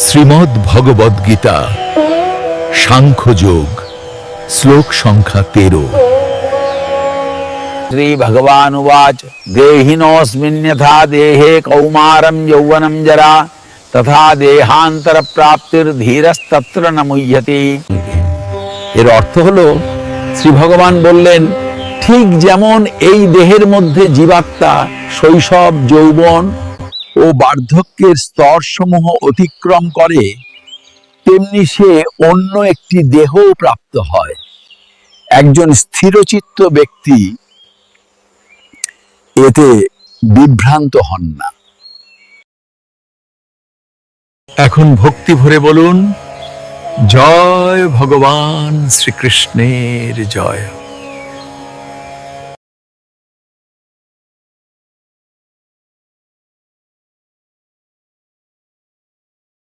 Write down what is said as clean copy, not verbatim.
শ্রীমদ্ ভগবদ গীতা সাংখ্যযোগ শ্লোক সংখ্যা 13। श्री भगवान उवाच देहिनोऽस्मिन् यथा देहे कौमारं यौवनं जरा तथा देहांतर प्राप्तिर्धीरस्तत्र न मुह्यति। এর অর্থ হলো, শ্রী ভগবান বললেন, ঠিক যেমন এই দেহের মধ্যে জীবাত্মা শৈশব, যৌবন ও বার্ধক্যের স্তরসমূহ অতিক্রম করে, তেমনি সে অন্য একটি দেহ প্রাপ্ত হয়। একজন স্থিরচিত্ত ব্যক্তি এতে বিভ্রান্ত হন না। এখন ভক্তি ভরে বলুন, জয় ভগবান শ্রীকৃষ্ণের জয়।